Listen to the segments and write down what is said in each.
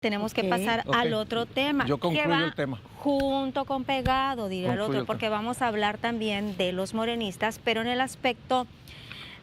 Tenemos que pasar al otro tema. Yo concluyo que va el tema. junto con pegado, dirá el otro, porque tema. vamos a hablar también de los morenistas, pero en el aspecto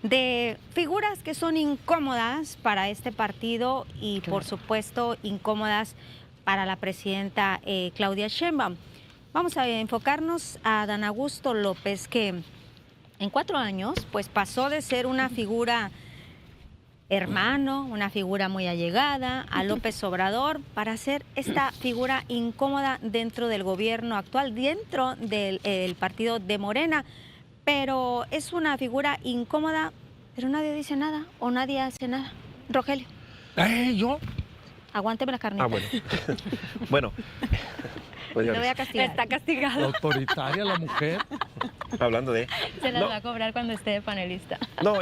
de figuras que son incómodas para este partido y, por supuesto, incómodas para la presidenta Claudia Sheinbaum. Vamos a enfocarnos a Adán Augusto López, que en 4 años pues pasó de ser una figura hermano, una figura muy allegada a López Obrador, para ser esta figura incómoda dentro del gobierno actual, dentro del partido de Morena. Pero es una figura incómoda, pero nadie dice nada o nadie hace nada. Rogelio. ¿Yo? Aguánteme la carnita. Ah, bueno. Bueno. Lo voy a castigar. Está castigado. Autoritaria la mujer. Hablando de... Se las No. va a cobrar cuando esté de panelista. No,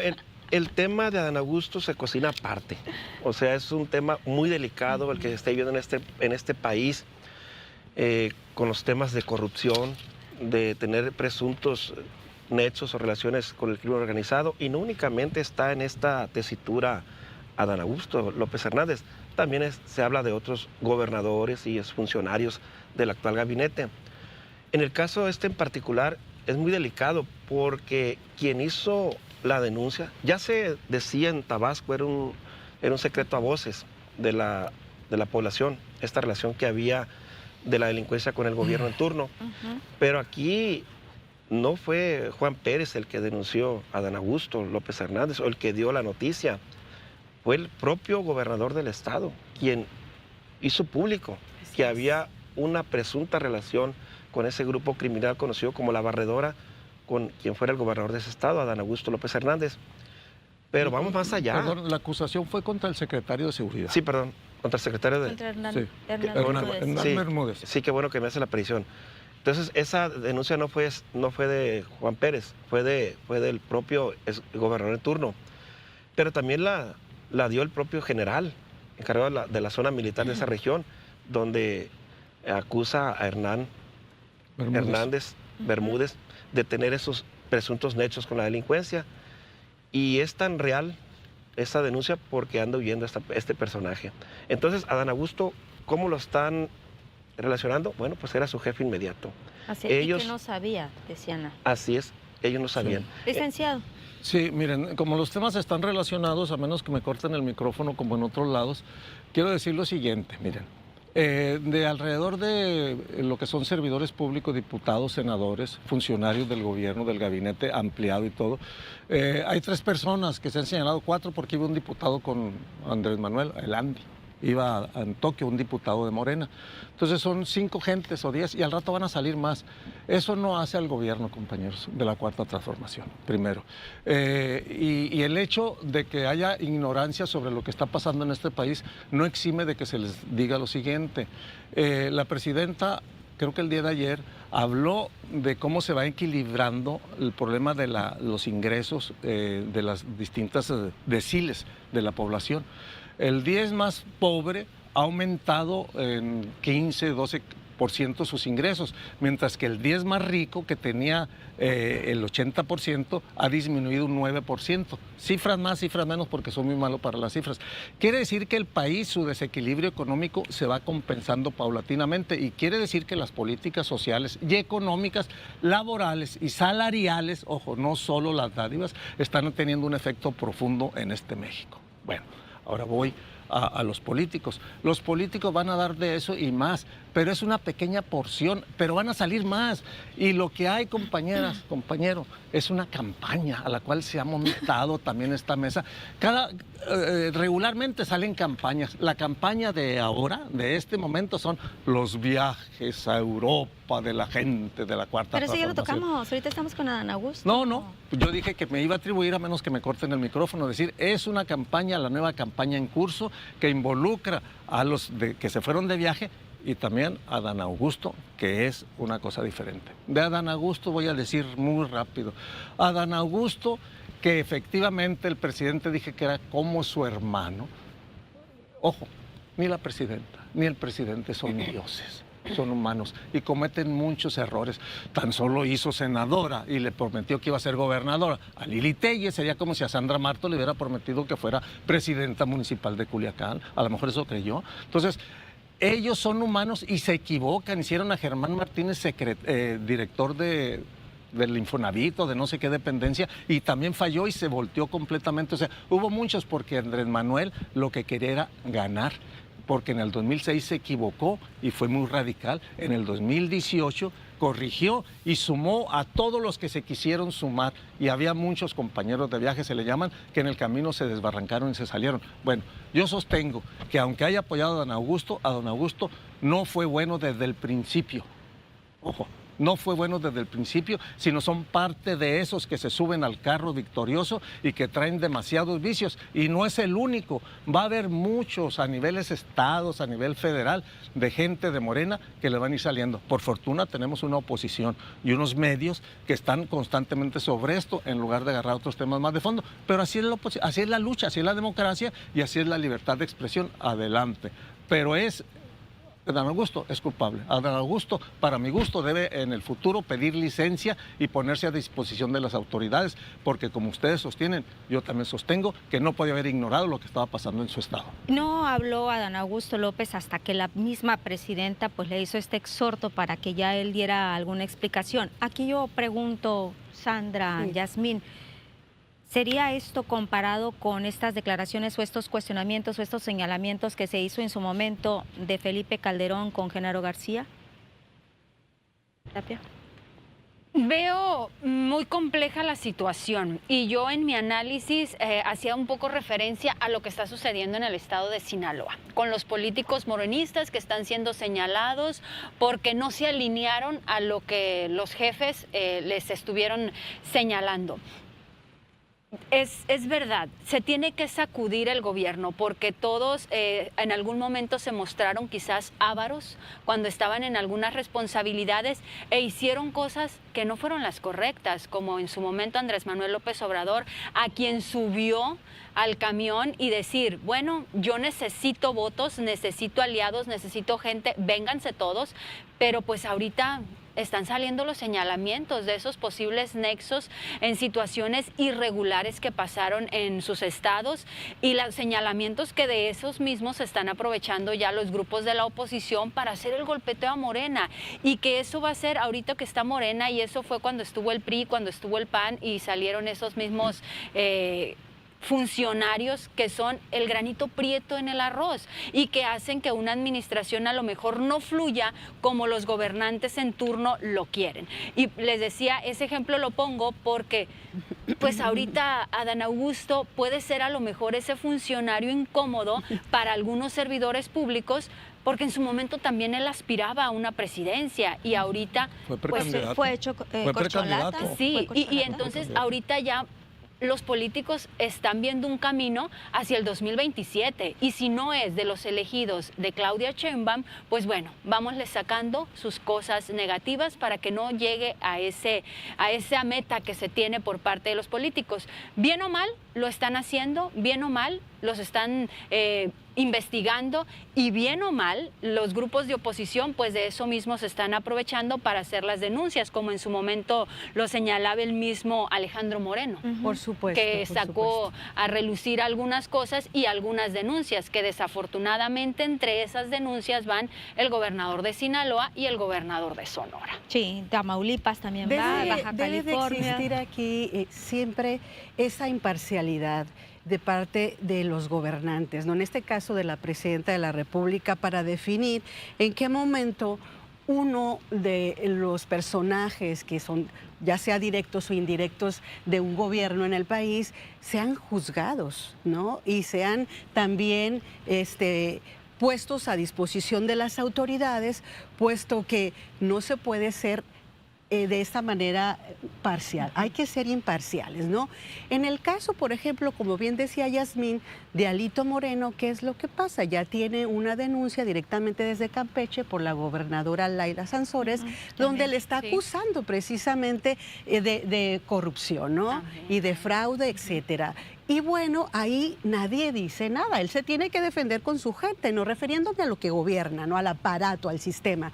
el tema de Adán Augusto se cocina aparte. O sea, es un tema muy delicado el que se está viviendo en este país, con los temas de corrupción, de tener presuntos nexos o relaciones con el crimen organizado. Y no únicamente está en esta tesitura Adán Augusto López Hernández, también se habla de otros gobernadores y exfuncionarios del actual gabinete. En el caso este en particular es muy delicado porque quien hizo la denuncia, ya se decía en Tabasco, era un secreto a voces de la población, esta relación que había de la delincuencia con el gobierno en turno. Pero aquí no fue Juan Pérez el que denunció a Adán Augusto López Hernández o el que dio la noticia, fue el propio gobernador del estado quien hizo público que había una presunta relación con ese grupo criminal conocido como La Barredora, con quien fuera el gobernador de ese estado, Adán Augusto López Hernández. Pero vamos más allá. Perdón, la acusación fue contra el secretario de Seguridad. Sí, perdón, contra el secretario de... Contra Hernán, Sí. Hernán Hernán Bermúdez. Sí. Bermúdez. Sí, qué bueno que me hace la aparición. Entonces, esa denuncia no fue de Juan Pérez, fue del propio gobernador en turno. Pero también la dio el propio general, encargado de la zona militar de esa región, donde acusa a Hernán Bermúdez de tener esos presuntos nexos con la delincuencia. Y es tan real esa denuncia porque anda huyendo este personaje. Entonces, Adán Augusto, ¿cómo lo están relacionando? Bueno, pues era su jefe inmediato. Así es, y que no sabía, decía Ana. Así es, ellos no sabían. Licenciado. Sí, miren, como los temas están relacionados, a menos que me corten el micrófono como en otros lados, quiero decir lo siguiente, miren. De alrededor de lo que son servidores públicos, diputados, senadores, funcionarios del gobierno, del gabinete ampliado y todo, hay 3 personas que se han señalado, 4 porque iba un diputado con Andrés Manuel, el Andy. Iba en Tokio un diputado de Morena. Entonces son 5 gentes o 10 y al rato van a salir más. Eso no hace al gobierno, compañeros, de la Cuarta Transformación, primero. Y el hecho de que haya ignorancia sobre lo que está pasando en este país no exime de que se les diga lo siguiente. La presidenta, creo que el día de ayer, habló de cómo se va equilibrando el problema de los ingresos de las distintas deciles de la población. El 10 más pobre ha aumentado en 15, 12% sus ingresos, mientras que el 10 más rico, que tenía el 80%, ha disminuido un 9%. Cifras más, cifras menos, porque son muy malos para las cifras. Quiere decir que el país, su desequilibrio económico se va compensando paulatinamente y quiere decir que las políticas sociales y económicas, laborales y salariales, ojo, no solo las dádivas, están teniendo un efecto profundo en este México. Bueno. Ahora voy a los políticos. Los políticos van a dar de eso y más, pero es una pequeña porción, pero van a salir más. Y lo que hay, compañeras, compañero, es una campaña a la cual se ha montado también esta mesa. Regularmente salen campañas. La campaña de ahora, de este momento, son los viajes a Europa de la gente de la Cuarta Pero eso ya lo Transformación. tocamos, ahorita estamos con Adán Augusto. No, yo dije que me iba a atribuir a menos que me corten el micrófono, decir, es una campaña, la nueva campaña en curso que involucra a los que se fueron de viaje y también a Adán Augusto, que es una cosa diferente. De Adán Augusto voy a decir muy rápido. Adán Augusto, que efectivamente el presidente dije que era como su hermano. Ojo, ni la presidenta ni el presidente son dioses. Son humanos y cometen muchos errores. Tan solo hizo senadora y le prometió que iba a ser gobernadora. A Lili Telles sería como si a Sandra Marto le hubiera prometido que fuera presidenta municipal de Culiacán. A lo mejor eso creyó. Entonces, ellos son humanos y se equivocan. Hicieron a Germán Martínez director del Infonavit o de no sé qué dependencia, y también falló y se volteó completamente. O sea, hubo muchos, porque Andrés Manuel lo que quería era ganar, porque en el 2006 se equivocó y fue muy radical. En el 2018 corrigió y sumó a todos los que se quisieron sumar, y había muchos compañeros de viaje, se le llaman, que en el camino se desbarrancaron y se salieron. Bueno, yo sostengo que aunque haya apoyado a don Augusto no fue bueno desde el principio. Ojo, no fue bueno desde el principio, sino son parte de esos que se suben al carro victorioso y que traen demasiados vicios. Y no es el único, va a haber muchos a niveles estados, a nivel federal, de gente de Morena que le van a ir saliendo. Por fortuna tenemos una oposición y unos medios que están constantemente sobre esto, en lugar de agarrar otros temas más de fondo. Pero así es la lucha, así es la democracia y así es la libertad de expresión. Adelante. Pero Adán Augusto es culpable. Adán Augusto, para mi gusto, debe en el futuro pedir licencia y ponerse a disposición de las autoridades, porque como ustedes sostienen, yo también sostengo que no podía haber ignorado lo que estaba pasando en su estado. No habló Adán Augusto López hasta que la misma presidenta pues le hizo este exhorto para que ya él diera alguna explicación. Aquí yo pregunto, Sandra, Yasmín, ¿sería esto comparado con estas declaraciones o estos cuestionamientos o estos señalamientos que se hizo en su momento de Felipe Calderón con Genaro García? Tapia. Veo muy compleja la situación y yo en mi análisis hacía un poco referencia a lo que está sucediendo en el estado de Sinaloa, con los políticos morenistas que están siendo señalados porque no se alinearon a lo que los jefes les estuvieron señalando. Es verdad, se tiene que sacudir el gobierno porque todos en algún momento se mostraron quizás ávaros cuando estaban en algunas responsabilidades e hicieron cosas que no fueron las correctas, como en su momento Andrés Manuel López Obrador, a quien subió al camión y decir, bueno, yo necesito votos, necesito aliados, necesito gente, vénganse todos, pero pues ahorita están saliendo los señalamientos de esos posibles nexos en situaciones irregulares que pasaron en sus estados y los señalamientos que de esos mismos se están aprovechando ya los grupos de la oposición para hacer el golpeteo a Morena, y que eso va a ser ahorita que está Morena, y eso fue cuando estuvo el PRI, cuando estuvo el PAN y salieron esos mismos funcionarios que son el granito prieto en el arroz y que hacen que una administración a lo mejor no fluya como los gobernantes en turno lo quieren. Y les decía, ese ejemplo lo pongo porque pues ahorita Adán Augusto puede ser a lo mejor ese funcionario incómodo para algunos servidores públicos, porque en su momento también él aspiraba a una presidencia y ahorita pues, fue hecho corcholata. Sí, y entonces ahorita ya los políticos están viendo un camino hacia el 2027 y si no es de los elegidos de Claudia Sheinbaum, pues bueno, vámosle sacando sus cosas negativas para que no llegue a esa meta que se tiene por parte de los políticos. Bien o mal, lo están haciendo, bien o mal, los están investigando y bien o mal, los grupos de oposición pues de eso mismo se están aprovechando para hacer las denuncias, como en su momento lo señalaba el mismo Alejandro Moreno. Por supuesto. Que sacó a relucir algunas cosas y algunas denuncias, que desafortunadamente entre esas denuncias van el gobernador de Sinaloa y el gobernador de Sonora. Sí, Tamaulipas también va, Baja California. Debe de existir aquí siempre esa imparcialidad de parte de los gobernantes, ¿no? En este caso de la presidenta de la República, para definir en qué momento uno de los personajes que son ya sea directos o indirectos de un gobierno en el país sean juzgados, ¿no? Y sean también puestos a disposición de las autoridades, puesto que no se puede ser de esta manera parcial, hay que ser imparciales, ¿no? En el caso, por ejemplo, como bien decía Yasmín, de Alito Moreno, ¿qué es lo que pasa? Ya tiene una denuncia directamente desde Campeche por la gobernadora Laida Sansores, donde le está acusando precisamente de corrupción, ¿no? Y de fraude, etcétera. Y bueno, ahí nadie dice nada, él se tiene que defender con su gente, no refiriéndome a lo que gobierna, no al aparato, al sistema.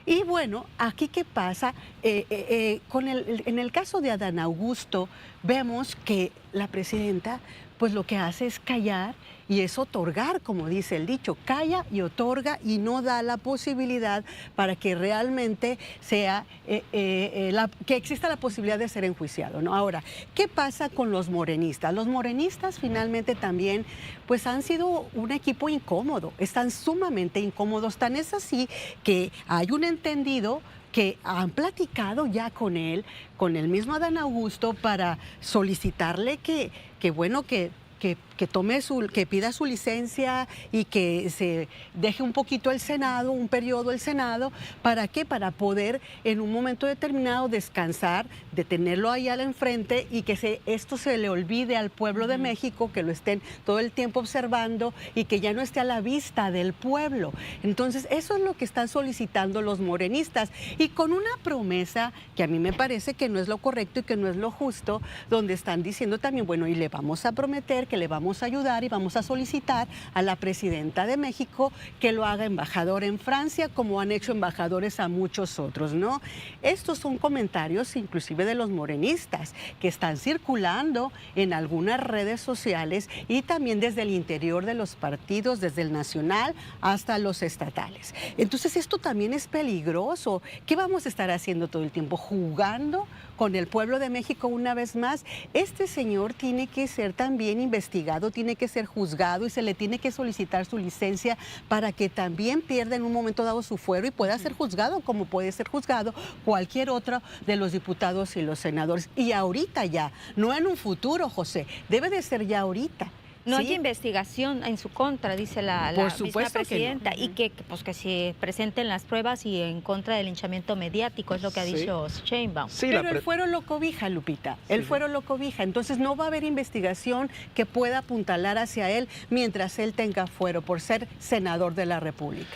Y bueno, aquí qué pasa, en el caso de Adán Augusto, vemos que la presidenta pues lo que hace es callar y es otorgar, como dice el dicho, calla y otorga y no da la posibilidad para que realmente sea, que exista la posibilidad de ser enjuiciado, ¿no? Ahora, ¿qué pasa con los morenistas? Los morenistas finalmente también pues han sido un equipo incómodo, están sumamente incómodos, tan es así que hay un entendido que han platicado ya con él, con el mismo Adán Augusto, para solicitarle que pida su licencia y que se deje un poquito el Senado, un periodo el Senado. ¿Para qué? Para poder en un momento determinado descansar, de tenerlo ahí al enfrente y que esto se le olvide al pueblo de México, que lo estén todo el tiempo observando y que ya no esté a la vista del pueblo. Entonces, eso es lo que están solicitando los morenistas y con una promesa que a mí me parece que no es lo correcto y que no es lo justo, donde están diciendo también, bueno, y le vamos a prometer que le vamos a ayudar y vamos a solicitar a la presidenta de México que lo haga embajador en Francia, como han hecho embajadores a muchos otros, ¿no? Estos son comentarios inclusive de los morenistas que están circulando en algunas redes sociales y también desde el interior de los partidos, desde el nacional hasta los estatales. Entonces esto también es peligroso. ¿Qué vamos a estar haciendo todo el tiempo? ¿Jugando con el pueblo de México una vez más? Este señor tiene que ser también investigado, tiene que ser juzgado y se le tiene que solicitar su licencia para que también pierda en un momento dado su fuero y pueda ser juzgado como puede ser juzgado cualquier otro de los diputados y los senadores. Y ahorita ya, no en un futuro, José, debe de ser ya ahorita. No ¿sí? hay investigación en su contra, dice la Por misma supuesto que no. presidenta, y pues que se presenten las pruebas y en contra del linchamiento mediático, es lo que ha Sí. dicho Sheinbaum. Sí, Pero el fuero lo cobija, Lupita, el fuero lo cobija, entonces no va a haber investigación que pueda apuntalar hacia él mientras él tenga fuero por ser senador de la República.